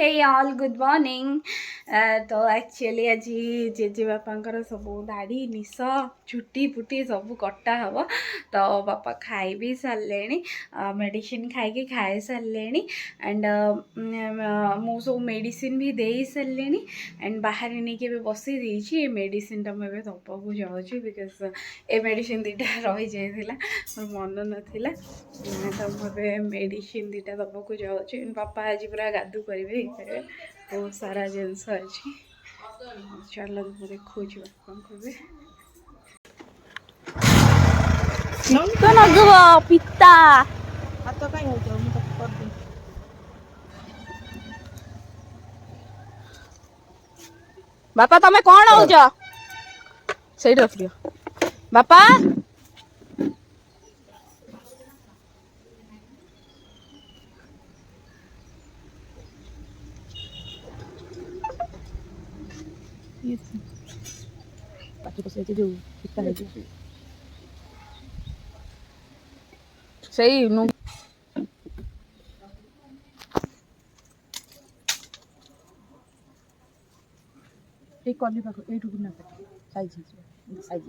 हे all good morning. तो actually आज JJ बापा सब दाढ़ी निश चुटी फुटी सब कटा हम। तो बापा खाई भी सारे मेडिसिन खाई खाई सारे एंड मु सब मेडिसिन भी दे सारे एंड बाहर नहीं बसई देती मेडिसिन टा मुझे दबाक जाऊँगी बिकज ए मेडिसिन दीटा रही जाइला मोर मन नाला तो मुझे मेडिसिन दीटा दबाक जाऊँगी। बापा आज पूरा गाधु करेंगे बहुत सारा जिनस अच्छी चलो देखो पिता बापा तमें कौन हो सही रख दियो बापा सही नु एक कॉली पाखो एठू ना साइज साइज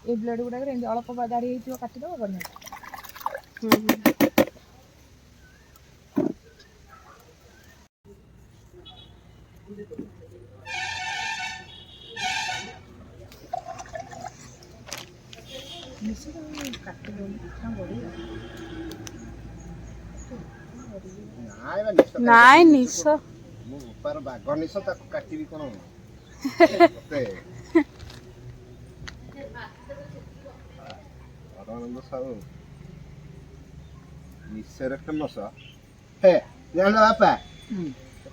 ए ब्लेड गुडा अल्प दाढ़ी काटिदेव बढ़िया। नाइ निश पर बाग निश ताको काटिबी कोन आनंद साहू निशरे फेमस हे जान बापा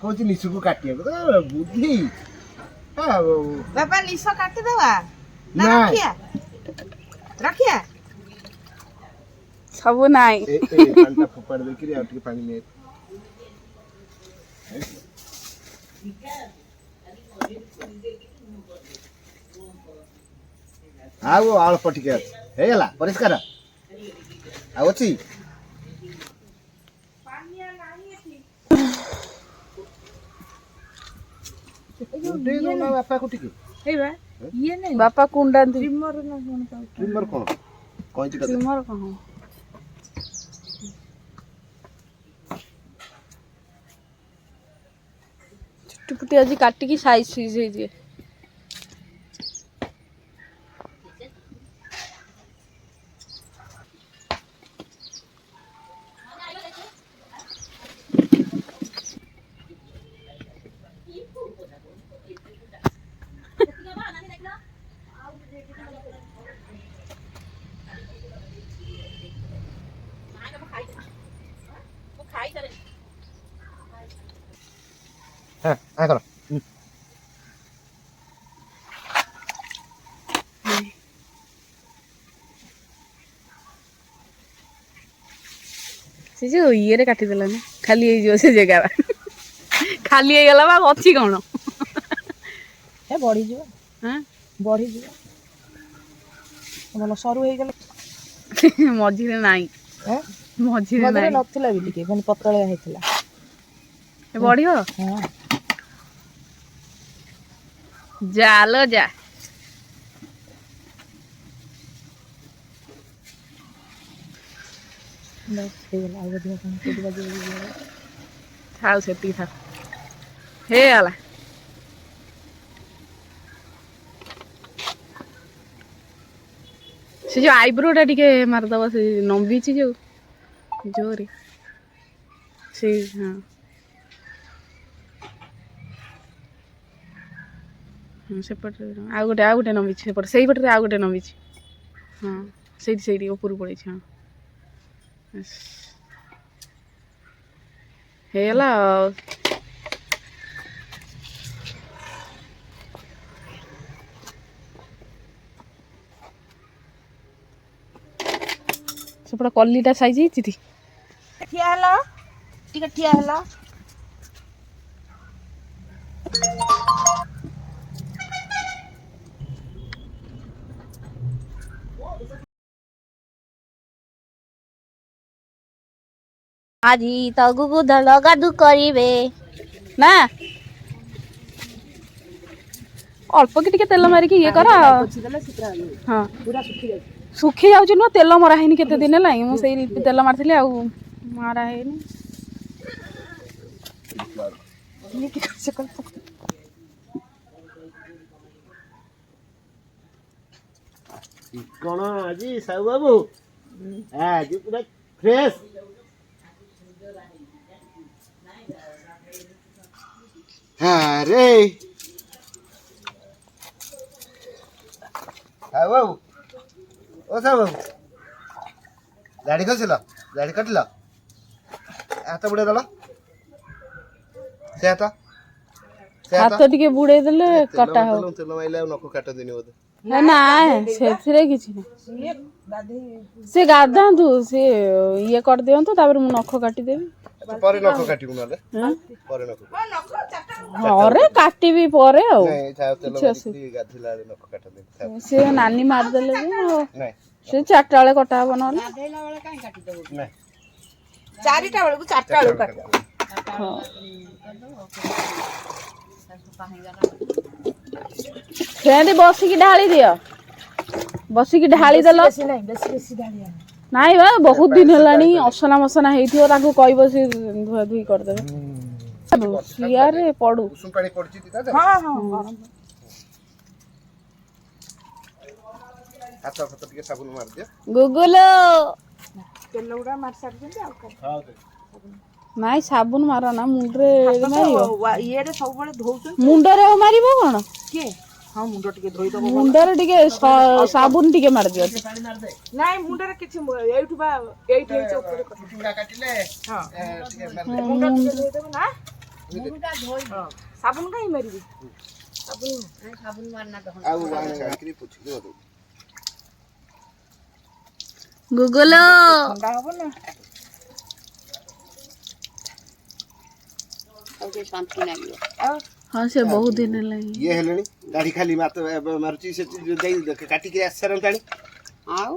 कहूँ निश को काटिया बुद्धि बाबा निश काटी देवा ना रखिया रखिया सब नाइ ए पानी फोपाड़ देकरी आ टिके पानी में आगो अल्प टिके हे गला परिष्कार आ अछि बापा को टिके ये नहीं बापा कुंडा ट्रिमर ना कोन का ट्रिमर कोन कोन चिका ट्रिमर कहाँ चुट्टी पुटी आज काटिकी साइज सुइज है हां आ करो से जो ये काटी देला ना खाली हो से जगह खाली हो गला बा अछि कोन ए बड़ी जो हां बड़ी जो मन सरू हे गेल मझिरे नाई हैं मझिरे मदरे नाई नथिला भी टिके मन पतळे हेतिला ए बढ़ियो हां जालो जा बस हे गेल आगे दिया कोन कोडी बाजे थाउ सेती था हे आला से जो आईब्रो टा टिके मारदबा से नंबीची जो जोरे से हां सेपटे आ गोटे नंबीची सेपटे सही पटे आ गोटे नंबीची हाँ से ऊपर पड़े हाँ हेला ସେପଟେ କଲିଟା ସାଇଜ ହେଇଛି ଠିଆ ହେଲ ଟିକେ ଠିଆ ହେଲ। ଆଜି ତ ଗୁଗୁ ଦଳ ଗାଦୁ କରିବେ ନା ଅଳ୍ପ କି ଟିକେ ତେଲ ମାରିକି ଇଏ କର। ହଁ ଶୁଖି ଯାଉଛି ନୁହଁ ତେଲ ମରା ହେଇନି କେତେ ଦିନ ହେଲାଣି ମୁଁ ସେଇ ତେଲ ମାରିଥିଲି ଆଉ ମରା ହେଇନି। କଣ ଆଜି ସାହୁ ବାବୁ ଆଜି ପୁରା ଫ୍ରେଶ। ଆରେ ସାହୁ ବାବୁ ଓ ସାହୁ ବାବୁ ଦାଢ଼ି ଖସିଲ ଦାଢ଼ି କାଟିଲ ହାତ ବୁଡେଇ ଦେଲ ସେ ହାତ ଟିକେ ବୁଡେଇ ଦେଲେ କଟା ହବ। ତେଲ ମାଇଲେ ଆଉ ନଖ କାଟନ୍ତିନି ବୋଧେ। ନାଇଁ ସେଥିରେ କିଛି ନାହିଁ ସେ ଗାଧାନ୍ତୁ ସେ ଇଏ କରିଦିଅନ୍ତୁ ତାପରେ ମୁଁ ନଖ କାଟିଦେବି। ପରେ ନଖ କାଟିବୁ ନହେଲେ ପରେ ନଖ ଘରେ କାଟିବି ପରେ ଆଉ ଗାଧୋଇଲା ବେଳେ ନଖ କାଟନ୍ତି। ସେ ନାନୀ ମାରିଦେଲେ ଯେ ସେ 4ଟା ବେଳେ କଟା ହବ ନହେଲେ 4ଟା ବେଳକୁ 4ଟା ବେଳକୁ କାଟିବ। ସେମିତି ବସିକି ଢାଳି ଦିଅ ବସିକି ଢାଳି ଦେଲ ନାଇଁ ବା ବହୁତ ଦିନ ହେଲାଣି ଅସନା ମସନା ହେଇଥିବ ତାଙ୍କୁ କହିବ ସେ ଧୁଆ ଧୁଇ କରିଦେବେ। ସିଆରେ ପଡୁ ଉଷୁମ ପାଣି ପଡୁଛି ହାତ ଫାତ ଟିକେ ସାବୁନ ମାରିଦିଅ। ଗୁଗୁଲ ତେଲ ଗୁଡା ମାରି ସାରିଛନ୍ତି ଆଉ ନାଇଁ ସାବୁନ ମାର ନା ମୁଣ୍ଡରେ ମାରିବ ଇଏରେ ସବୁବେଳେ ଧଉଛନ୍ତି ମୁଣ୍ଡରେ ଆଉ ମାରିବ କଣ କିଏ? ହଁ ମୁଣ୍ଡ ଟିକେ ଧୋଇଦବ ମୁଣ୍ଡରେ ଟିକେ ସାବୁନ ଟିକେ ମାରିଦିଅ। ନାଇଁ ମୁଣ୍ଡରେ କିଛି ଏଇଠୁ ବା ଏଇଠି ହେଇଛି ଉପରେ କାଟିଲେ ମୁଣ୍ଡ ଟିକେ ଧୋଇଦବ ନା ସାବୁନ କାହିଁ ମାରିବି ସାବୁନ ମାରନା ଗୁଗୁଲ ଥଣ୍ଡା ହବ ନା ହଁ ସେ ବହୁତ ଦିନ ହେଲାଣି ଇଏ ହେଲେଣି ଦାଢି ଖାଲି ମାରୁଛି ସେ କାଟିକି ଆସି ସାରନ୍ତାଣି। ଆଉ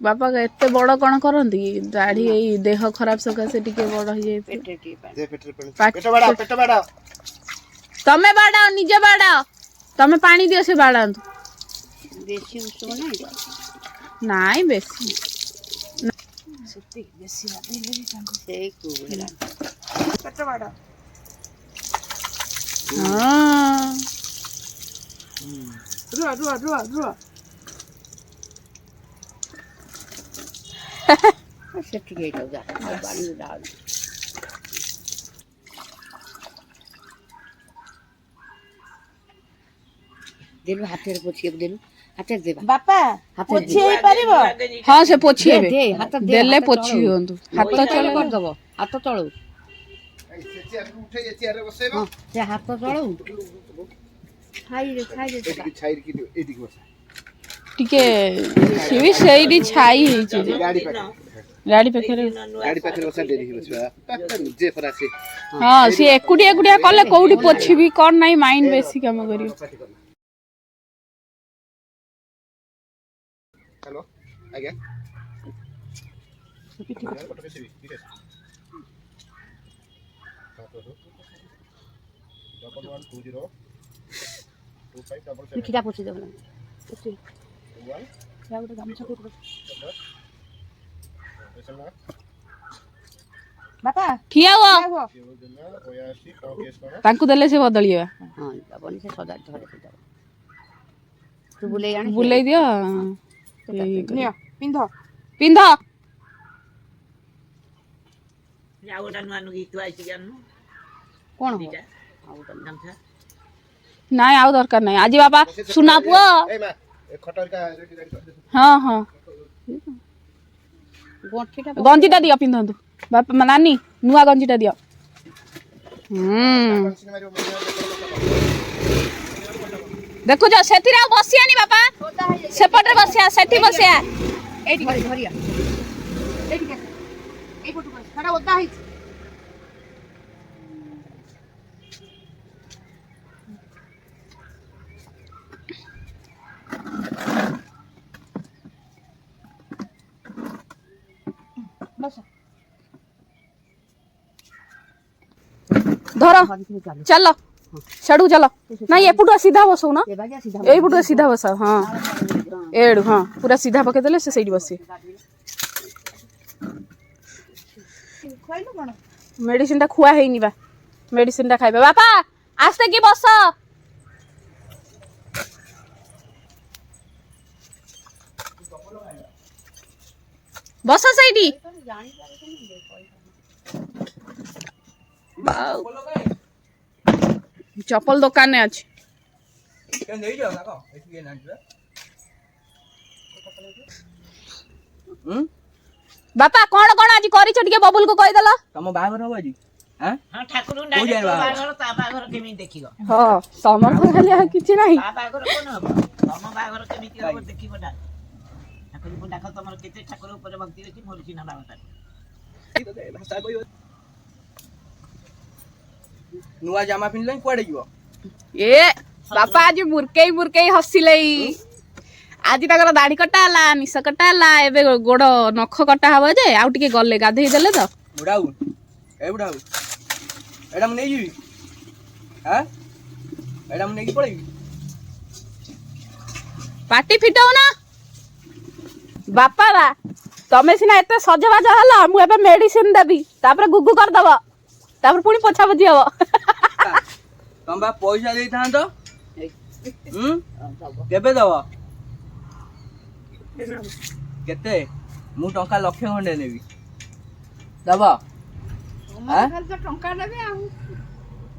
ବାପା ଏତେ ବଡ କଣ କରନ୍ତି ଦାଢି ଏଇ ଦେହ ଖରାପ ସକାଶେ ଟିକେ ବଡ ହେଇଯାଇଛି। ତମେ ବାଡାଅ ନିଜେ ବାଡାଅ ତମେ ପାଣି ଦିଅ ସେ ବାଡାନ୍ତୁ। ବେଶୀ ଉଷୁମ ନାହିଁ ନାଇଁ ବେଶୀ ବେଶୀ ସେଇ ପେଟ ବାଡ ରୁହ ସେଠିକି ଯା ଦେଲୁ ହାତରେ ପୋଛିବାକୁ ଦେଲୁ ହାତରେ ଦେବା ବାପା ପୋଛି ହେଇପାରିବ। ହଁ ସେ ପୋଛି ହେବେ ଦେଲେ ପୋଛି ହୁଅନ୍ତୁ ହାତ ଚଳ କରିଦବ ହାତ ତଳୁ ସେ ହାତ ତଳୁ ଟିକେ ସିଏ ବି ସେଇଠି ଛାଇ ହେଇଛି ଗାଡି ପାଖରେ ହଁ ସିଏ ଏକୁଟିଆ କଲେ କୋଉଠି ପୋଛିବି କଣ ନାଇଁ ମାଇଣ୍ଡ ବେଶୀ କାମ କରିବ। ହ୍ୟାଲୋ ଆଜ୍ଞା ପିଠିଟା ପୋଛି ଦେବ ବାପା ଠିଆ ହୁଅ ତାଙ୍କୁ ଦେଲେ ସେ ବଦଳିବା। ବୁଲେଇ ଦିଅ ପିନ୍ଧ ପିନ୍ଧ କଣ ନାଇଁ ଆଉ ଦରକାର ନାହିଁ ଆଜି ବାପା ସୁନା ପୁଅ ହଁ ହଁ ଗଞ୍ଜିଟା ଦିଅ ପିନ୍ଧନ୍ତୁ ବାପା ନାନୀ ନୂଆ ଗଞ୍ଜିଟା ଦିଅ। ଦେଖୁଛ ସେଥିରେ ଆଉ ବସିଆନି ବାପା ସେପଟରେ ବସିଆ ସେଠି ବସିଆ ଏଇପଟକୁ ଆସ ସେଟା ଓଦା ହେଇଛି ବସ ଧର ଚାଲ ସେଠୁ ଚାଲ ନାଇଁ ଏପଟୁ ସିଧା ବସଉ ନା ଏଇପଟୁ ସିଧା ବସାଅ ହଁ ଏଡୁ ହଁ ପୁରା ସିଧା ପକେଇଦେଲେ ସେ ସେଇଠି ବସିବେ ମେଡିସିନ ଟା ଖୁଆ ହେଇନି ବା ମେଡିସିନ ଟା ଖାଇବେ ବାପା ଆସ୍ତେ କି ବସ ବସ ସେଇଠି ଚପଲ ଦୋକାନରେ ଅଛି ବାପା କଣ କଣ ଆଜି କରିଛ ଟିକେ ବବୁଲ କୁ କହିଦେଲ ତମ ବାହାଘର ହବ ଆଜି ହଁ ଠାକୁର ବାହାଘର ତା ବାହାଘର କେମିତି ଦେଖିବ ହଁ ତମର ତ ଖାଲି ଆଉ କିଛି ନାହିଁ ତା ବାହାଘର କଣ ହବ ତମ ବାହାଘର କେମିତି ହବ ଦେଖିବ ନା ଠାକୁରଙ୍କୁ ଡାକ ତମର କେତେ ଠାକୁର ଉପରେ ଭକ୍ତି ଅଛି ମୋର ସିନା ବାହାଘର ନୂଆ ଜାମା ପିନ୍ଧିଲେ କୁଆଡେ ଯିବ ଏ ବାପା ଆଜି ବୁରକେଇ ହସିଲେ ଆଜି ତାଙ୍କର ଦାଢି କଟା ହେଲା ନିଶ କଟା ହେଲା ଏବେ ଗୋଡ ନଖ କଟା ହବ ଯେ ଆଉ ଟିକେ ଗଲେ ଗାଧେଇ ଦେଲେ ତ ବୁଢାଉ ଏ ବୁଢାଉ ଏଇଟା ମୁଁ ନେଇଯିବି ଆଁ ଏଇଟା ମୁଁ ନେଇକି ପଳେଇବି ପାଟି ଫିଟାଉ ନା ବାପା ବା ତମେ ସିନା ଏତେ ସଜବାଜ ହେଲ ମୁଁ ଏବେ ମେଡିସିନ ଦେବି ତାପରେ ଗୁଗୁ କରିଦବ ତାପରେ ପୁଣି ପୋଛା ପୋଛି ହବ ତମ ବା ପଇସା ଦେଇଥାନ୍ତ କେବେ ଦବ କେତେ ମୁଁ ଟଙ୍କା ଲକ୍ଷେ ଖଣ୍ଡେ ନେବି ଦବ ଟଙ୍କା ନେବେ ଆଉ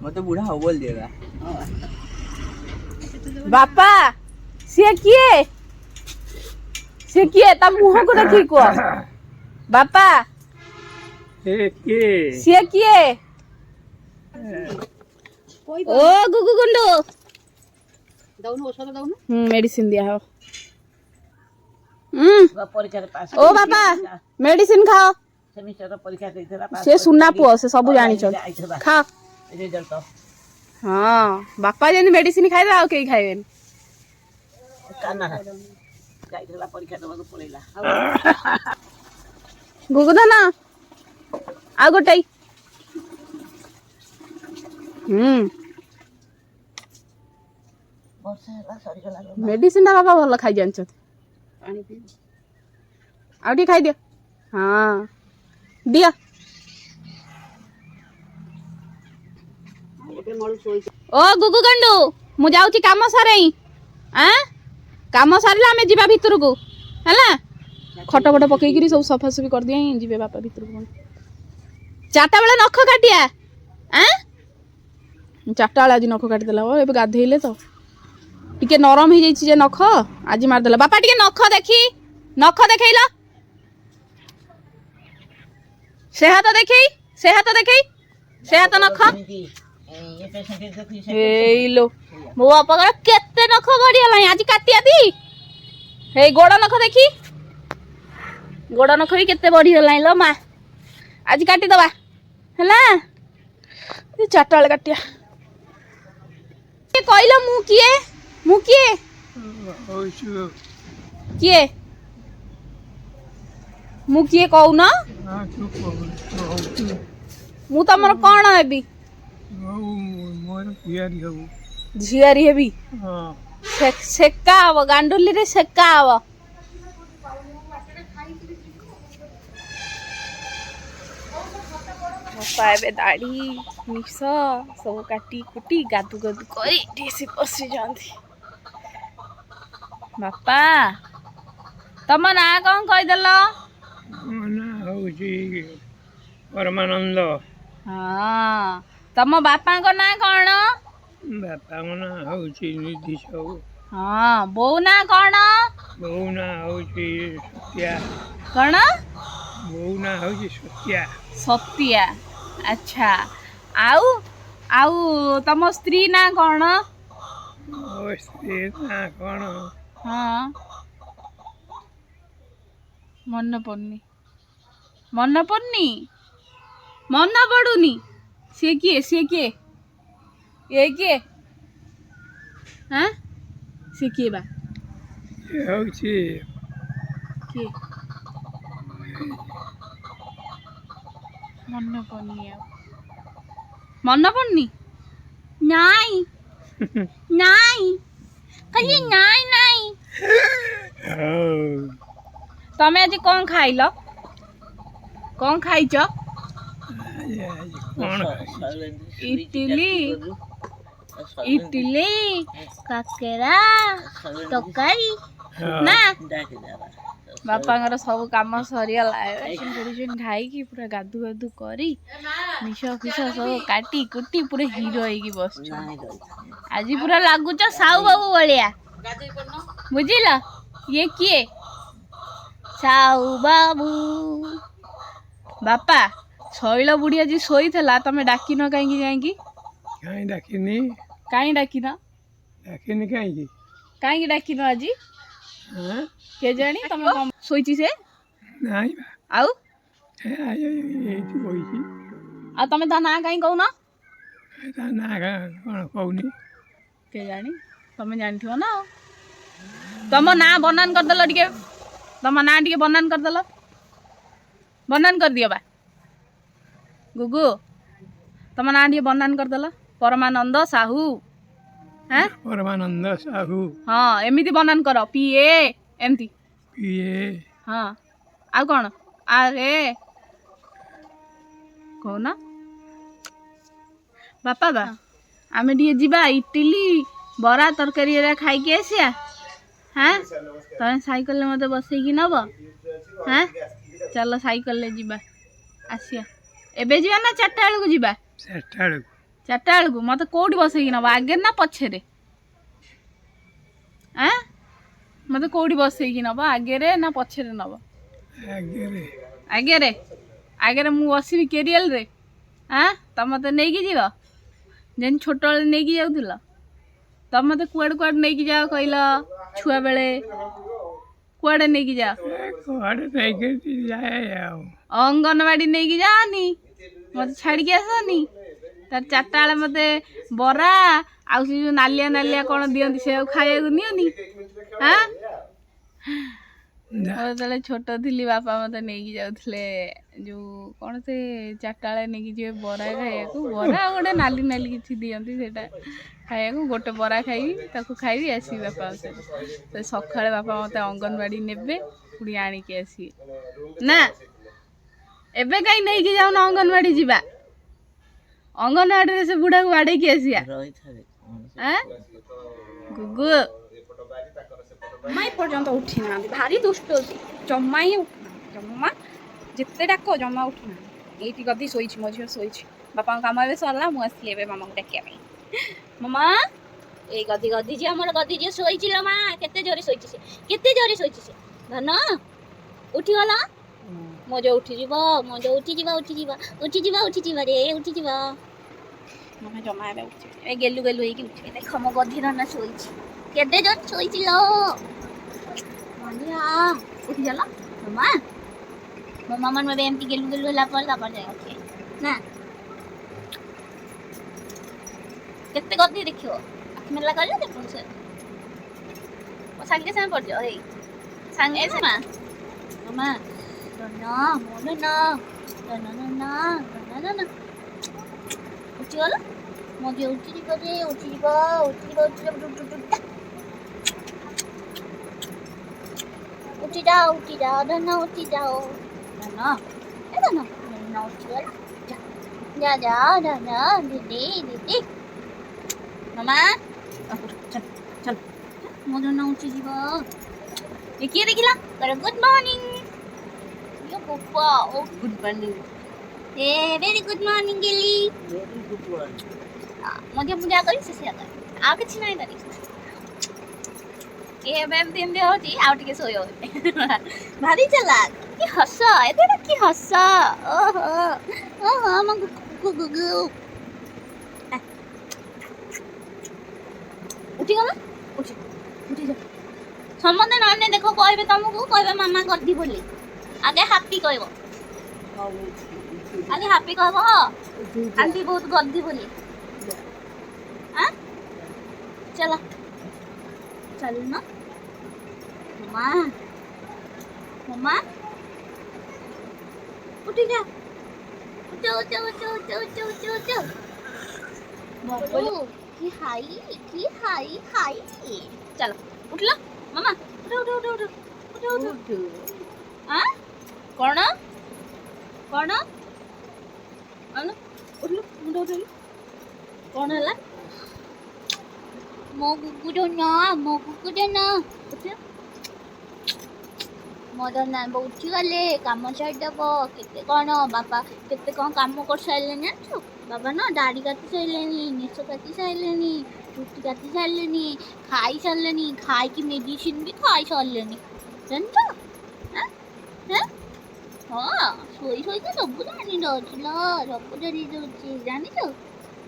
ମତେ ବୁଢା ହବ ବୋଲି ଦେବା ବାପା ସିଏ କିଏ ତା ମୁହଁକୁ ଦେଖିକି କୁହ ବାପା ସିଏ କିଏ ଓ ଗୁଗୁ ଗୁଣ୍ଡୁ ଦଉନୁ ଔଷଧ ଦଉନୁ ମେଡିସିନ ଦିଆ ହବ ପରୀକ୍ଷାରେ ପାସ୍ ଓ ବାପା ମେଡିସିନ ଖାଅ ସେମିଷ୍ଟର ପରୀକ୍ଷା ଦେଇଥିଲା ସେ ସୁନା ପୁଅ ସେ ସବୁ ଜାଣିଛନ୍ତି ଖାଅ ରେଜଲ୍ଟ ହଁ ବାପା ଯେମିତି ମେଡିସିନ ଖାଇବେ ଆଉ କେହି ଖାଇବେନି କାନା ଯାଇଥିଲା ପରୀକ୍ଷା ଦେବାକୁ ପଳେଇଲା ଗୁଗୁଧନ ଆଉ ଗୋଟେ ବର୍ଷା ହେଲା ସରିଗଲା ମେଡିସିନ ଟା ବାପା ଭଲ ଖାଇ ଜାଣିଛନ୍ତି ଆଉ ଟିକେ ଖାଇଦିଅ ହଁ ଦିଅ ଓ ଗୁଗୁ ଗଣ୍ଡୁ ମୁଁ ଯାଉଛି କାମ ସାରେଇ କାମ ସାରିଲେ ଆମେ ଯିବା ଭିତରକୁ ହେଲା ଖଟ ଫଟ ପକେଇକିରି ସବୁ ସଫାସଫି କରିଦିଏ ଯିବେ ବାପା ଭିତରକୁ 4ଟା ବେଳେ ନଖ କାଟିଆ ଚାରିଟା ବେଳେ ଆଜି ନଖ କାଟିଦେଲା ଏବେ ଗାଧେଇଲେ ତ ଟିକେ ନରମ ହେଇଯାଇଛି ଯେ ନଖ ଆଜି ମାରିଦେଲା ବାପା ଟିକେ ନଖ ଦେଖେଇଲ ସେ ହାତ ନଖ ହେଇଲୋ ମୋ ବାପାଙ୍କର କେତେ ନଖ ବଢିଗଲାଣି ଆଜି କାଟିଆ ଦି ହେଇ ଗୋଡ ନଖ ଦେଖି ଗୋଡ ନଖ ବି କେତେ ବଢିଗଲାଣି ଲୋ ମା ଆଜି କାଟିଦବା ହେଲା 4ଟା ବେଳେ କାଟିଆ କହିଲ ମୁଁ କିଏ ମୁଁ କିଏ କହୁନ ମୁଁ ତମର କଣ ହେବି ଝିଆରୀ ହେବି ସେକା ହବ ଗାଣ୍ଡୁଲିରେ ସେକା ହବ ବାପା ଏବେ ଦାଢି ନିଶ ସବୁ କାଟି କୁଟି ଗାଧୁ କରି ଏଠି ବସିଯାଆନ୍ତି ବାପା ତମ ନାଁ କଣ କହିଦେଲ ପରମାନନ୍ଦ ହଁ ତମ ବାପାଙ୍କ ନାଁ କଣ ବାପାଙ୍କ ନାଁ ହଉଛି ନିଧି ସାହୁ ହଁ ବୋଉ ନାଁ କଣ ବୋଉ ନାଁ ହଉଛି ସତ୍ୟା କଣ ବୋଉ ନାଁ ହଉଛି ସତ୍ୟା ଆଚ୍ଛା ଆଉ ତମ ସ୍ତ୍ରୀ ନାଁ କଣ ମୋ ସ୍ତ୍ରୀ ନାଁ କଣ ହଁ ମନେ ପଡୁନି ମନେ ପଡୁନି ମନେ ପଡୁନି ସିଏ କିଏ ଏ କିଏ ହାଁ ସିଏ କିଏ ବା ଏ ହେଉଛି କିଏ ମନେ ପଡୁନି ଆଉ ମନେ ପଡୁନି ନାଇଁ ନାଇଁ ଖାଲି ନାଇଁ ତମେ ଆଜି କଣ ଖାଇଲ କଣ ଖାଇଛ କ'ଣ ଇଟିଲି କାକେରା ତରକାରୀ ନା ବାପାଙ୍କର ସବୁ କାମ ସରିଗଲା ଖାଇକି ପୁରା ଗାଧୁ କରି ନିଶ ଫିସ ସବୁ କାଟି କୁଟି ପୁରା ହିରୋ ହେଇକି ବସୁଛ ଆଜି ପୁରା ଲାଗୁଛ ସାହୁ ବାବୁ ଭଳିଆ ବୁଝିଲ ଇଏ କିଏ ସାହୁ ବାବୁ ବାପା ଶୈଳ ବୁଢୀ ଆଜି ଶୋଇଥିଲା ତମେ ଡାକିନ କାହିଁକି ଯାଇକି କାହିଁ ଡାକିନି ଡାକିନ କାହିଁକି ଡାକିନ ଆଜି କେଜାଣି ତମେ ଶୋଇଛି ସେ ନାଇଁ ଆଉ ଏଇଠି ବଇଛି ଆଉ ତମେ ତା ନାଁ କାହିଁ କହୁନ ତା ନାଁ କ'ଣ କହୁନି କେଜାଣି ତମେ ଜାଣିଥିବ ନା ଆଉ ତମ ନାଁ ବନାନ କରିଦେଲ ଟିକେ ତମ ନାଁ ଟିକେ ବନାନ କରିଦେଲ ବନାନ କରିଦିଅ ବା ଗୁଗୁ ତମ ନାଁ ଟିକେ ବନାନ କରିଦେଲ ପରମାନନ୍ଦ ସାହୁ ପରମାନନ୍ଦ ସାହୁ ହଁ ଏମିତି ବନାନ କର ପିଏ ଏମିତି ପିଏ ହଁ ଆଉ କ'ଣ ଆରେ କହୁନ ବାପା ବା ଆମେ ଟିକେ ଯିବା ଇଟିଲି ବରା ତରକାରୀ ଏରା ଖାଇକି ଆସିବା ହାଁ ତମେ ସାଇକେଲରେ ମୋତେ ବସେଇକି ନେବ ହାଁ ଚାଲ ସାଇକେଲରେ ଯିବା ଆସିବା ଏବେ ଯିବା ନା 4ଟା ବେଳକୁ ଯିବା 4ଟା ବେଳକୁ ମୋତେ କେଉଁଠି ବସେଇକି ନେବ ଆଗରେ ନା ପଛରେ ମୋତେ କେଉଁଠି ବସେଇକି ନେବ ଆଗରେ ନା ପଛରେ ନେବ ଆଗରେ ମୁଁ ବସିବି କେରିଅଲରେ ତମେ ମୋତେ ନେଇକି ଯିବ ଯେମିତି ଛୋଟବେଳେ ନେଇକି ଯାଉଥିଲ ତମେ ମୋତେ କୁଆଡ଼େ ନେଇକି ଯାଅ କହିଲ ଛୁଆବେଳେ କୁଆଡ଼େ ନେଇକି ଯାଅ ଅଙ୍ଗନବାଡ଼ି ନେଇକି ଯାଅନି ମୋତେ ଛାଡ଼ିକି ଆସନି ତାର 4ଟା ବେଳେ ମୋତେ ବରା ଆଉ ସେ ଯେଉଁ ନାଲିଆ କ'ଣ ଦିଅନ୍ତି ସେଆକୁ ଖାଇବାକୁ ନିଅନି ଯେତେବେଳେ ଛୋଟ ଥିଲି ବାପା ମୋତେ ନେଇକି ଯାଉଥିଲେ ଯେଉଁ କ'ଣ ସେ 4ଟା ବେଳେ ନେଇକି ଯିବେ ବରା ଖାଇବାକୁ ବରା ଆଉ ଗୋଟେ ନାଲି କିଛି ଦିଅନ୍ତି ସେଇଟା ଖାଇବାକୁ ଗୋଟେ ବରା ଖାଇବି ତାକୁ ଖାଇବି ଆସିବି ବାପା ସେ ସକାଳେ ବାପା ମୋତେ ଅଙ୍ଗନବାଡ଼ି ନେବେ ପୁଣି ଆଣିକି ଆସିବେ ନା ଏବେ କାହିଁ ନେଇକି ଯାଉନ ଅଙ୍ଗନବାଡ଼ି ଯିବା ଅଙ୍ଗନବାଡ଼ିରେ ସେ ବୁଢ଼ାକୁ ବାଡ଼େଇକି ଆସିବା ଗୁଗୁ ଜମା ଏପର୍ଯ୍ୟନ୍ତ ଉଠି ନାହାନ୍ତି ଭାରି ଦୁଷ୍ଟ ଅଛି ଜମା ହିଁ ଉଠୁନାହାନ୍ତି ଜମା ଯେତେ ଡାକ ଜମା ଉଠୁନାହାନ୍ତି ଏଇଠି ଗଦି ଶୋଇଛି ମୋ ଝିଅ ଶୋଇଛି ବାପାଙ୍କ କାମ ଏବେ ସରିଲା ମୁଁ ଆସିଲି ଏବେ ମାମାଙ୍କୁ ଡାକିବା ପାଇଁ ମାମା ଏଇ ଗଦି ଝିଅ ଆମର ଗଦି ଝିଅ ଶୋଇଛି ଲୋ ମା କେତେ ଜୋରେ ଶୋଇଛି ସେ ଧନ ଉଠିଗଲା ମଜ ଉଠିଯିବ ରେ ଉଠିଯିବ ମାମା ଜମା ଏବେ ଉଠିଯିବ ଏ ଗେଲୁ ହେଇକି ଉଠିବେ ଦେଖ ମୋ ଗଦି ଧନ ଶୋଇଛି କେତେ ଜୋର ଶୋଇଛି ଲୋ ଉଠିଗଲ ମାମା ମୋ ମାମା ଏବେ ଏମିତି ଗେଲୁ ହେଲା ପରେ ତାପରେ ଯାଇ ଉଠିବେ ନା କେତେ ଗଦି ଦେଖିବ ଆଖି ମେଲା କରିବ ଦେଖୁନ ସେ ସାଙ୍ଗେ ପଡ଼ିଯିବ ହେଇ ସାଙ୍ଗେ ମାମା ଉଠିଗଲ ମଜା ଉଠିଯିବ ଉଠିଯାଅ ଧନ ଉଠିଯାଅ ଧନ ଉଠିଗଲ ଯା ଧନ ଦିଦି ମାମା ଚାଲ ମୋ ଧନ ଉଠିଯିବ କିଏ ଦେଖିଲା good morning Papa, oh good morning. Very good morning, Gilly. Very good morning. मुझे पूजा करी से कर आउ किछ नहीं करी ए मैम दिन दे होती आउ टिके सोयो भारी चलाक की हस एते की हस ओहो मन गुगु उठी गला उठी जा समझे नाने देखो कहबे तुमको कहबे मामा कर दी बोली आगे हापी कहबो ଖାଲି ହାପି କହିବ ଆଣ୍ଟି ବହୁତ ଗଦି ବୋଲି चल चल ना मम्मा मम्मा उठ जा उठ उठ उठ उठ उठ उठ उठ बाबू की हाई चलो उठ लो मम्मा उठ उठ उठ उठ उठ उठ हाँ कौन कौन उठ लो मुंड उठ लो कौन है ମୋ କୁକୁର ନା ମୋର ନା ଉଠିଗଲେ କାମ ଛାଡ଼ିଦେବ କେତେ କ'ଣ ବାପା କେତେ କ'ଣ କାମ କରିସାରିଲେଣି ଜାଣିଛୁ ବାବା ନା ଦାଢ଼ି କାଟି ସାରିଲେଣି ନିଶ କାଟି ସାରିଲେଣି ଚୁଟି କାଟି ସାରିଲେଣି ଖାଇ ସାରିଲେଣି ଖାଇକି ମେଡ଼ିସିନ ବି ଖାଇ ସାରିଲେଣି ଜାଣିଛ ହଁ ଶୋଇ ଶୋଇକି ସବୁ ଜାଣି ଦେଉଛି ଲୋ ସବୁ ଜାଣି ଦେଉଛି ଜାଣିଛ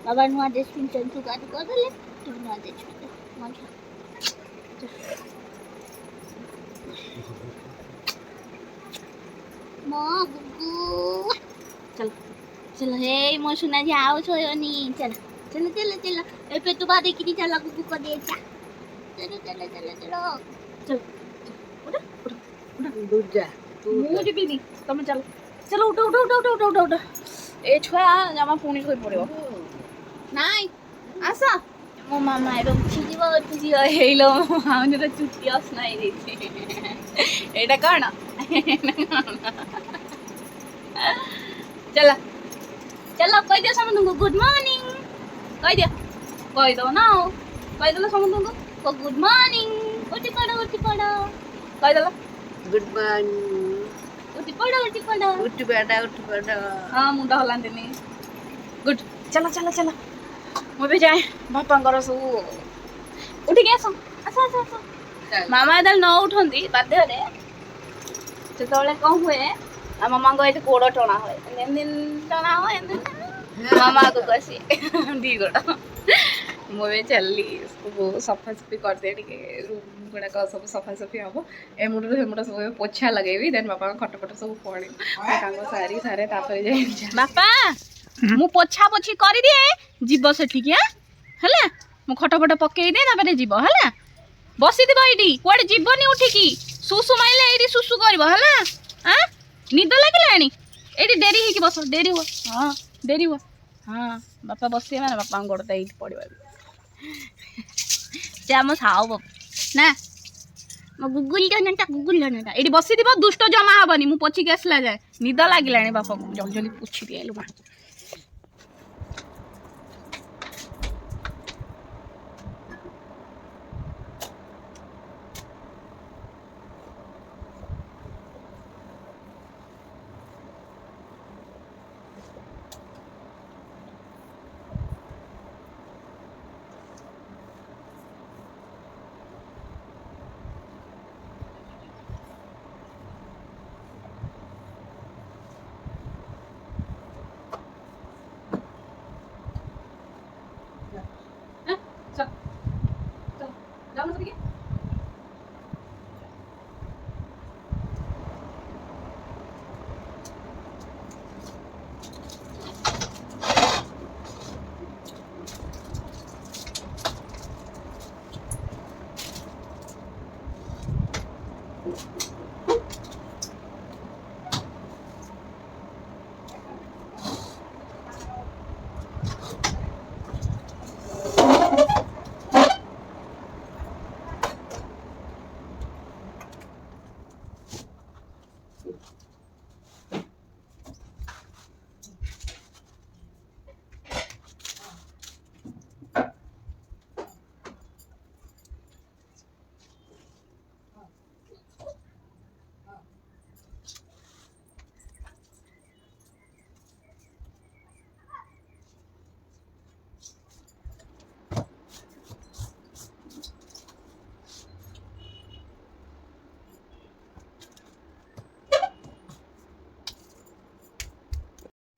ବାବା ନୂଆ ଡ୍ରେସ୍ ପିନ୍ଧୁଛନ୍ତି ତୁ ଗାଡ଼ି କରିଦେଲେ तू ना दे छोटे मजा मां गुगु चल चल हे मो सुना जाओ सोयोनी चल चल चल चल ए पे तू बात की चल गुगु को दे जा चलो चलो चलो चलो चल उठ उठ दूर जा ମୁଁ ଯିବିନି ତମେ ଚାଲ ଚାଲ ଉଠ ଉଠ ଉଠ ଉଠ ଉଠ ଉଠ ଏ ଛୁଆ ଜମା ପୁଣି ଶୋଇ ପଡ଼ିବ ନାଇଁ ଆସ ମୋ ମାମା ଏବେ ଉଠିଯିବ ଉଠିଯିବ ହେଇଲୋ ମୋ ମାଉନୀର ଚୁଟି ଅସନା ହେଇଯାଇଛି ଏଇଟା କ'ଣ ଚାଲ ଚାଲ କହିଦିଅ ସମସ୍ତଙ୍କୁ ଗୁଡ୍ ମର୍ଣ୍ଣିଂ କହିଦିଅ କହିଦେବ ନା ଆଉ କହିଦେଲ ସମସ୍ତଙ୍କୁ ଗୁଡ୍ ମର୍ଣ୍ଣିଂ ଉଠି ପଡ଼ କହିଦେଲ गुड मॉर्निंग उठी पड़ो उठ बेटा हाँ मुंड हलांतीनी गुड चलो चलो चलो मुझे जाए बापांकर सब उठिक आस आस आस आस मामा जो न उठती बाध्य जो कौन हुए मामा को ये गोड़ टणा हुए टणा हुए मामा आगे आसी दी गोड़ मुझे चलली सफासफी करदे रूम गुड़ाक सब सफासफी हम एमुड हेमुड सब पोछा लगेबी देन बापा खटपट सब पड़े काम सारी सारे बापा मु पोछा पोछी कर दिए जीव सेठिक है मु खटपट पकई दे तापर जीव है बसी ये कौड़े जीवनी उठिकी सुसु माइले ये सुसु कर निद लगे ये डेरी हो बस डेरी हुआ हाँ डेरी हुआ हाँ बापा बस मैंने बापा गोड़ता ये पड़ा से आम साऊ बाबू ना मो गुगुल धनटा ये बसी दुष्ट जमा हेनी मुझे पोछिक आसला जाए निद लगे बापा को जल्दी जल्दी पोछी दिए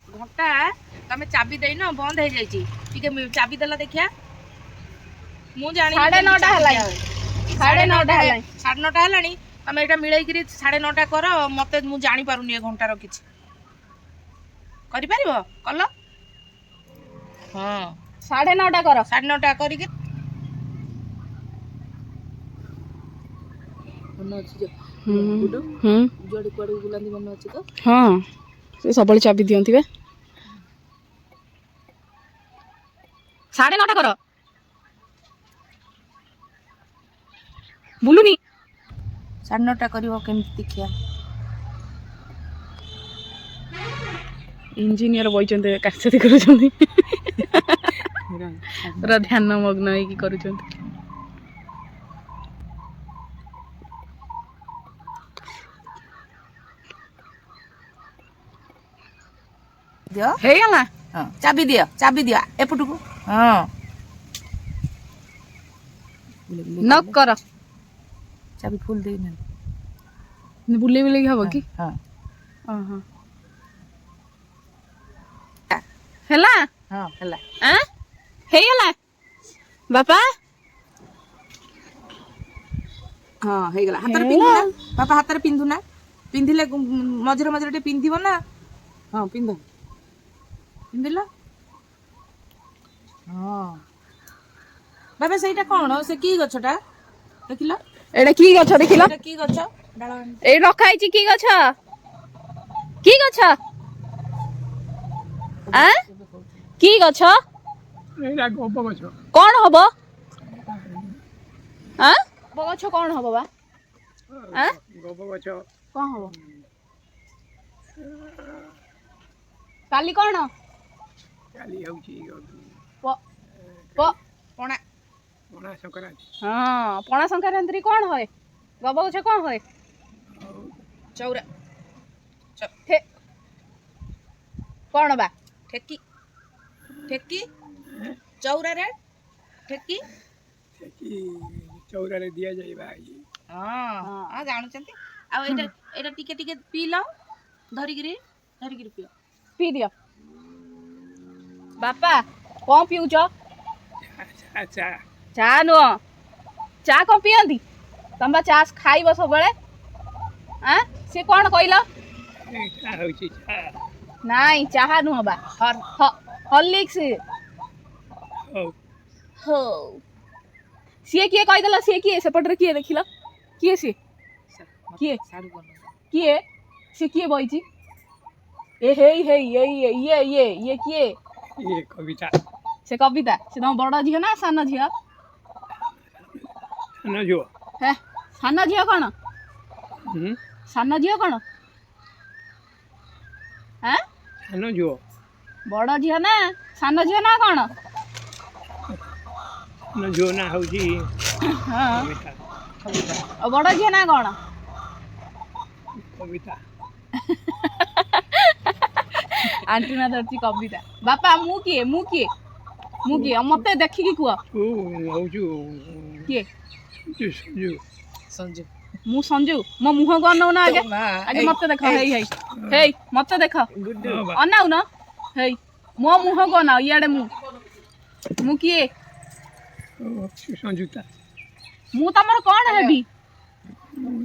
घंटा तमे चाबी देन बंद हो जाए चाबी देला देखिया मु जानी 9:30 है 9:30 है तमे एटा मिलाई करी 9:30 कर मते मु जानी पारुनी ए घंटार किछि କରିପାରିବ କଲ। ହଁ 9:30 କର। 9:30 କରିକି ମନେ ଅଛି ଯେ ଗୁଡୁ ଯୁଆଡେ କୁଆଡେ ବୁଲାନ୍ତି ମନେ ଅଛି ତ? ହଁ ସେ ସବୁବେଳେ ଚାବି ଦିଅନ୍ତି ବା। 9:30 କର। ବୁଲୁନି 9:30 କରିବ କେମିତି ଦେଖିଆ। ଇଞ୍ଜିନିୟର ବଇଛନ୍ତି କାର୍ଯ୍ୟ କରୁଛନ୍ତି ପୁରା ଧ୍ୟାନ ମଗ୍ନ ହେଇକି କରୁଛନ୍ତି। ଦିଅ ହେଇଗଲା। ହଁ ଚାବି ଦିଅ ଏପଟକୁ। ହଁ ନକ୍ କର। ଚାବି ଫୁଲ ଦେଇନା। ବୁଲେଇ ବୁଲେଇକି ହବ କି? ହଁ ଓହୋ ହେଲା। ହଁ ହେଲା। ଆଁ ହେଇଗଲା ବାପା। ହଁ ହେଇଗଲା। ହାତରେ ପିନ୍ଧୁନା ବାପା, ହାତରେ ପିନ୍ଧୁନା। ପିନ୍ଧିଲେ ମଝିରେ ମଝିରେ ଟିକେ ପିନ୍ଧିବ ନା। ହଁ ପିନ୍ଧିଲ। ହଁ ବାବା ସେଇଟା କଣ? ସେ କି ଗଛଟା ଦେଖିଲ? ଏଇଟା କି ଗଛ ଦେଖିଲ? ଏଇଟା କି ଗଛ? ଡାଳ ଏଇ ରଖା ହେଇଛି କି ଗଛ? କି ଗଛ? ଆଁ କି ଗଛ? ଏଇଟା ଗୋପ ଗଛ। କଣ ହବ? ଆଁ ଗଛ କଣ ହବ ବା? ଆଁ ଗୋପ ଗଛ। କଣ ହବ? କାଲି କଣ? କାଲି ହେଉଛି ପଣା। ପଣା ସଂକ୍ରାନ୍ତି। ହଁ ପଣା ସଂକ୍ରାନ୍ତିରେ କଣ ହୁଏ? ଗବ ଗଛ କଣ ହୁଏ? ଚଉରା କଣ ବା? ଠେକି ଚଉରାରେ ଠେକି ଚଉରାରେ ଦିଆଯାଇବା। ହଁ ଜାଣୁଛନ୍ତି। ଆଉ ଏଇଟା ଟିକେ ଟିକେ ପିଇଲ। ଧରିକିରି ପିଅ। ପିଇ ଦିଅ। ବାପା କଣ ପିଉଛ? ଆଚ୍ଛା ଚା ନୁହଁ। ଚା କଣ ପିଅନ୍ତି? ତମେ ବା ଚା ଖାଇବ ସବୁବେଳେ। ଆଁ ସେ କଣ କହିଲ? ଏଇଟା ହେଉଛି ଚା। ନାଇଁ ଚାହା ନୁହଁ ବା, ହର୍ଲିକ୍ସ। ହଉ ହଉ ସିଏ କିଏ କହିଦେଲ? ସିଏ କିଏ? ସେପଟରେ କିଏ ଦେଖିଲ? କିଏ ସିଏ? କିଏ କିଏ ସେ? କିଏ ବଇଛି? ଏ ହେଇ ହେଇ ଇଏ କିଏ? ଇଏ କବିତା। ସେ କବିତା। ସେ ତମ ବଡ ଝିଅ ନା ସାନ ଝିଅ? ସାନ ଝିଅ। ହେ ସାନ ଝିଅ କଣ? ସାନ ଝିଅ କଣ? ଆଁ ସାନ ଝିଅ। ବଡ ଝିଅ ନା ସାନ ଝିଅ ନା କଣ? ସାନ ଝିଅ ନା ହେଉଛି ହଁ କବିତା। ଆଉ ବଡ ଝିଅ ନା କଣ? କବିତା। ଆଣ୍ଟି ନା ଧରିଛି କବିତା। ବାପା ମୁଁ କିଏ? ମତେ ଦେଖିକି କୁହ। ତୁ ହଉଛୁ କିଏ? ସଞ୍ଜୁ। ମୁଁ ସଞ୍ଜୁ। ମୋ ମୁହଁକୁ ଅନଉନ ଆଗେ ମତେ ଦେଖ। ହେଇ ମତେ ଦେଖ। ଅନାଉନ। ହେଇ ମୋ ମୁହଁକୁ ଅନାଅ। ଇଆଡେ ମୁଁ କିଏ? ସଂଯୁକ୍ତା। ମୁଁ ତମର କଣ ହେବି?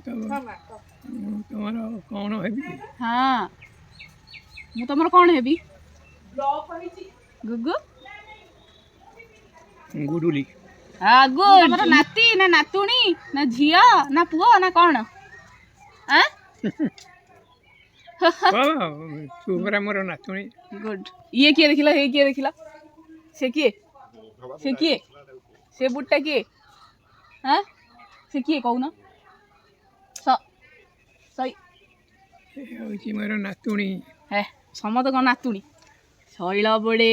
ତମର କଣ ହେବି? ହଁ ମୁଁ ତମର କଣ ହେବି? ଗୁଗୁ ଗୁଡୁଲି। ତମର ନାତି ନା ନାତୁଣୀ ନା ଝିଅ ନା ପୁଅ ନା କଣ? ଆଁ ତୁ ପରା ମୋର ନାତୁଣୀ। ଗୁଡ୍। ଇଏ କିଏ ଦେଖିଲ? ହେଇ କିଏ ଦେଖିଲ? ସେ କିଏ? ସେ ବୁଢୀଟା କିଏ? ଆଁ ସେ କିଏ କହୁନ? ହେଉଛି ମୋର ନାତୁଣୀ। ହେ ସମସ୍ତେ କଣ ନାତୁଣୀ? ଶୈଳ ବୁଢ଼ୀ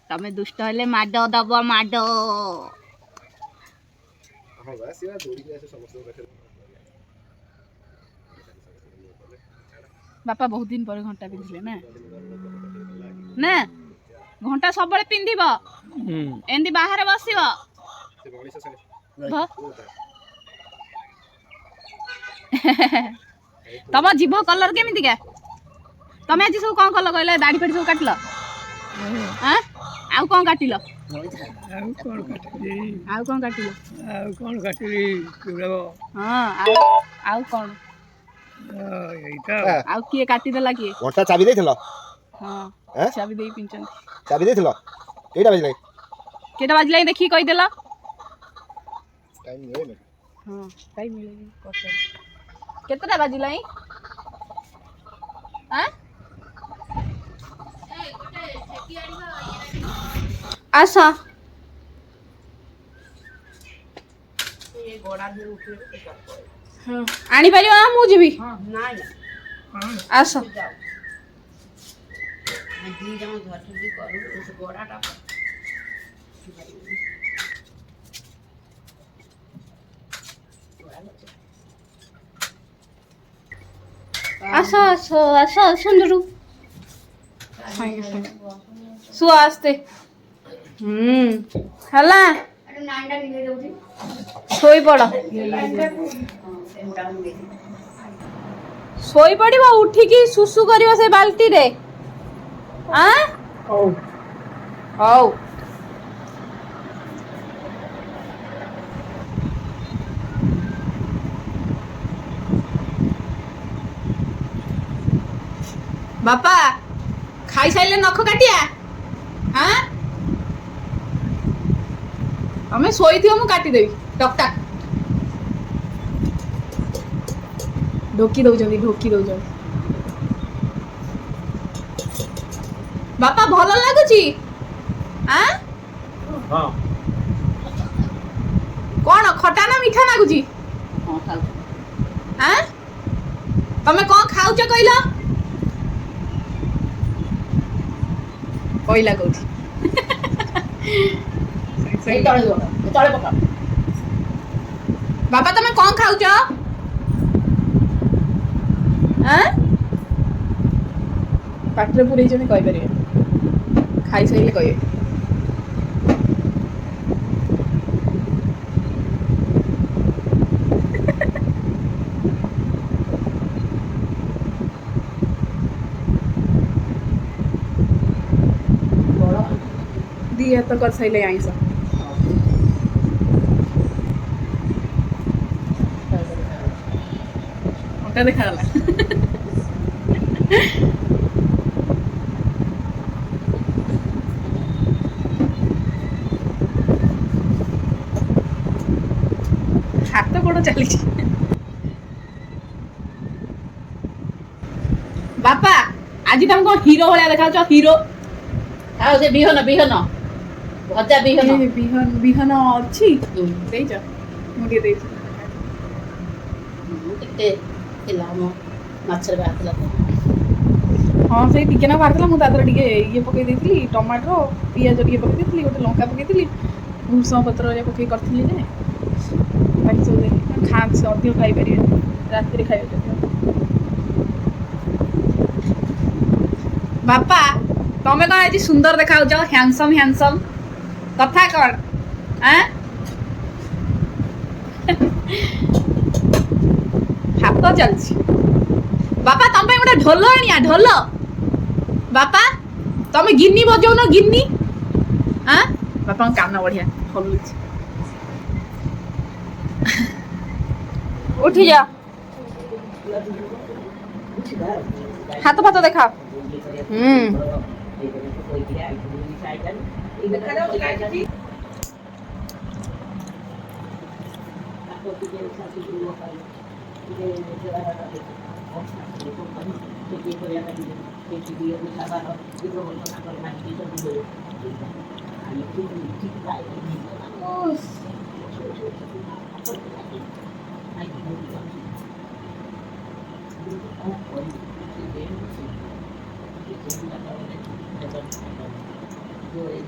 ତମେ ଦୁଷ୍ଟ ହେଲେ ମାଡ଼ ଦବ ମାଡ଼। ବାପା ବହୁତ ଦିନ ପରେ ଘଣ୍ଟା ପିନ୍ଧିଲେ ନା? ଘଣ୍ଟା ସବୁବେଳେ ପିନ୍ଧିବ। ଏମିତି ବାହାରେ ବସିବ। ତମ ଜିଭ କଲର କେମିତିକା? ତମେ ଆଜି ସବୁ କଣ କଲ କହିଲ? ଦାଢି ଫାଡି ସବୁ କାଟିଲ? ଆଉ କଣ କାଟିଲ? ଆଉ କଣ କାଟିଲି? ହଁ ଆଉ କଣ? ଏଇଟା ଆଉ କିଏ କାଟିଦେଲା? କିଏ? ଘଣ୍ଟା ଚାବି ଦେଇଥିଲ? হ্যাঁ ଚାବି ଦେଇ ପିଞ୍ଚନ୍ତି ଚାବି ଦେଇଥିଲ କେଇଟା ବାଜିଲା କେଟା ବାଜିଲା ଦେଖିକି କହିଦେଲ ଟାଇମ୍ ହେଇନି ହଁ କାଇଁ ମିଳେନି କେତେଟା ବାଜିଲା ଆସ ଆଣିପାରିବ ନା ମୁଁ ଯିବି ଆସ ଆସ ଆସ ଆସ ସୁନ୍ଦରୁ ଶୁଅ ଆସ୍ତେ ହେଲା ଶୋଇପଡ଼ ଶୋଇପଡ଼ିବ ଉଠିକି ସୁସୁ କରିବ ସେ ବାଲ୍ଟିରେ ହଉ ବାପା ଖାଇସାରିଲେ ନଖ କାଟିଆ ତମେ ଶୋଇଥିବ ମୁଁ କାଟିଦେବି ଟକ୍ ଟାକ୍ ଢୋକି ଦଉଛନ୍ତି ବାପା ଭଲ ଲାଗୁଛି କଣ ଖଟା ନା ମିଠା ଲାଗୁଛି ତମେ କଣ ଖାଉଛ କହିଲ କହିଲା କୋଉଠି ବାପା ତମେ କଣ ଖାଉଛ ପାଟିରେ ପୁରେଇଛନ୍ତି କହିପାରିବେ ଖାଇସାରିଲେ କହିବେ ଦି ହାତ କରିସାରିଲେ ଆଇଁଷ ଅଟା ଦେଖାଗଲା ହାତ ଗୋଡ଼ ଚାଲିଛି ବାପା ଆଜି ତମେ କଣ ହିରୋ ଭଳିଆ ଦେଖାଉଛ ହିରୋ ଆଉ ସେ ବିହନ ଭଜା ବିହନ ଅଛି ଦେଇଛ ମୁଁ ଟିକେ ଦେଇଛି ଟିକେ ଥିଲା ଆମ ମାଛରେ ବାହାରିଥିଲା ହଁ ସେଇ ଟିକେ ନା ବାହାରିଥିଲା ମୁଁ ତା ଦେହରେ ଟିକେ ଇଏ ପକେଇ ଦେଇଥିଲି ଟମାଟୋ ପିଆଜ ଟିକେ ପକେଇ ଦେଇଥିଲି ଗୋଟେ ଲଙ୍କା ପକେଇଥିଲି ଭୃଷଙ୍ଗ ପତ୍ର ପକେଇ କରିଥିଲି ଯେ ବାକି ସବୁ ଖାଆନ୍ତି ସେ ଅଧିକ ଖାଇପାରିବେନି ରାତିରେ ଖାଇବେ ବାପା ତମେ କଣ ଆଜି ସୁନ୍ଦର ଦେଖାଯାଉଛ ହ୍ୟାଣ୍ଡସମ୍ କଥା କଣ ହାତ ଚାଲିଛି ବାପା ତମ ପାଇଁ ଗୋଟେ ଢୋଲ ଆଣିଆ ଢୋଲ ବାପା ତମେ ଗିନି ବଜଉନ ଗିନି ବାପାଙ୍କ କାନ ବଢିଆ ହଲୁଛି ଉଠି ଯା ହାତ ଫାତ ଦେଖା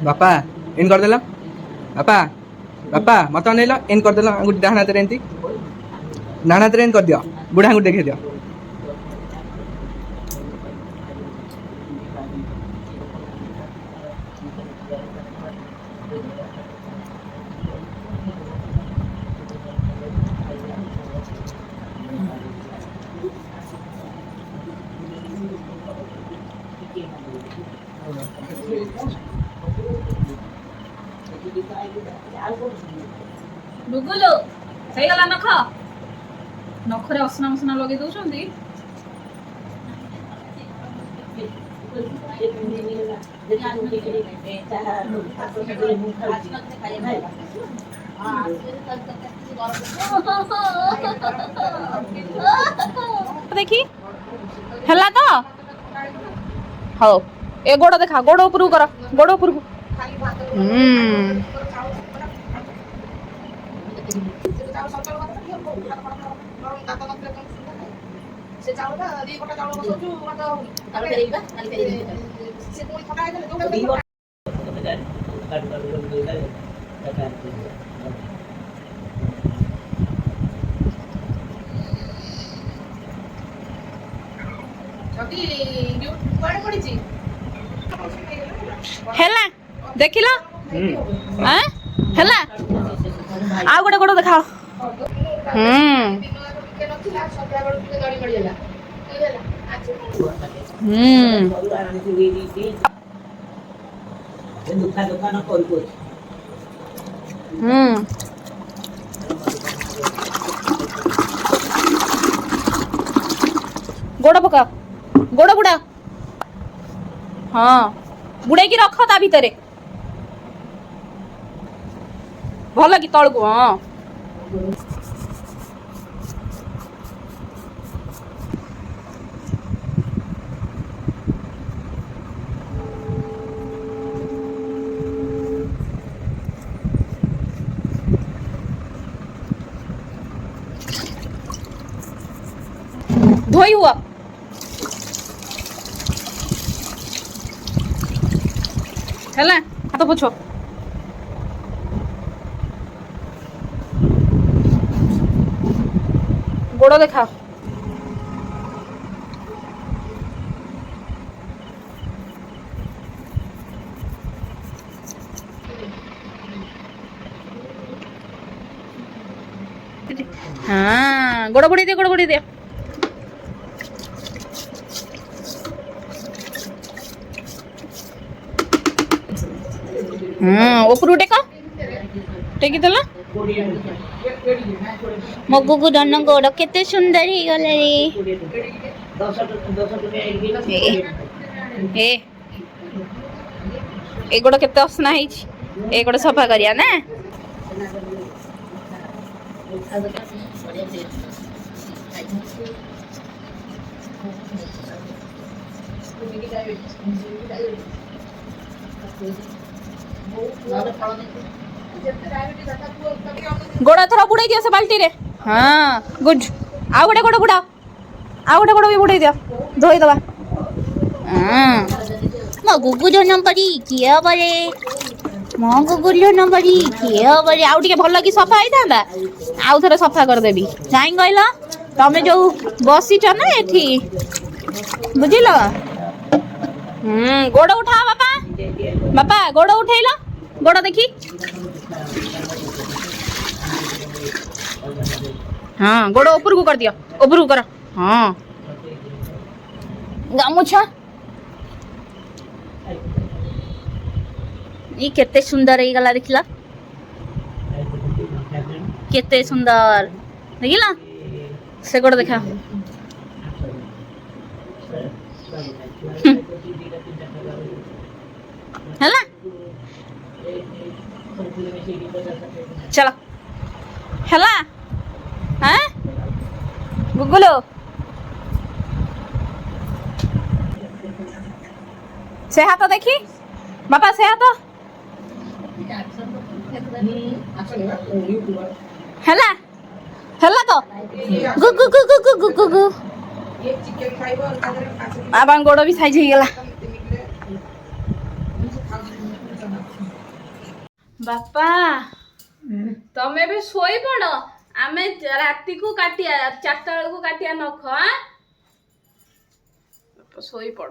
ବାପା ଏନ୍ କରିଦେଲ ବାପା ବାପା ମତେ ଅନେଇଲ ଏନ୍ କରିଦେଲ ଆଙ୍ଗୁଠି ଡାହାଣ ହାତରେ ଏମିତି ଡାହାଣ ହାତରେ ଏନ୍ କରିଦିଅ ବୁଢ଼ା ଆଙ୍ଗୁଠି ଦେଖେଇ ଦିଅ ଡୁଗୁଲୁ ହେଇଗଲା ନଖ ନଖରେ ଅସନା ମସନା ଲଗେଇ ଦଉଛନ୍ତି देखी हेला तो हौ ए गोड़ देखा गोड़ ऊपर कर गोड़ ऊपर हेला देखिल हेला आ गोटे गोड़ देखा ଦୋକାନ କରୁ गोड़ पका गोड़ बुड़ा हाँ बुड़े की रख ता भितर भल कि तल को हाँ धोई हुआ हेला हाथ पोछ गोड़ देखा हाँ गोड़ बुड़ी दे ऊपर टेकी देला मो गुगु धन गोड़ केते सुंदर ही गले रे ए गोड़ केते असना है ए गोड़ सफा करिया ना गोड़ थोड़ा बुड़ाई दिया से बाल्टी रे हाँ गुड आउ गोटे गोड़ बुड़ा आउ गोटे गोड़ भी बुड़ाई दिया धोई दबा मो गुगु धन पड़ी किए बरे मो गुगु धन पड़ी किए बरे आउ टिके भल कि सफा होई थांदा आउ थरे सफा कर देबी काई कहला तमे जो बसी छ ना एठी बुझिलो गोड़ उठा बापा बापा गोड़ उठैलो गोड़ देखी हाँ गोड़ ऊपर को कर दिया ऊपर को कर हाँ गामुछा ये केते सुंदर है गला देखला केते सुंदर देखला से गोड़ देखा हैला चलो हैला हाँ गुगुलो से हाथ देखी बापा से हाथ हैला हैला तो गुगु गुगु गुगु गुगु बाबा गोड़ भी साइज हो गला बापा तमे भी सोई पड़ आमे राति को काटिया 4टा बेल को काटिया नख सोई पड़।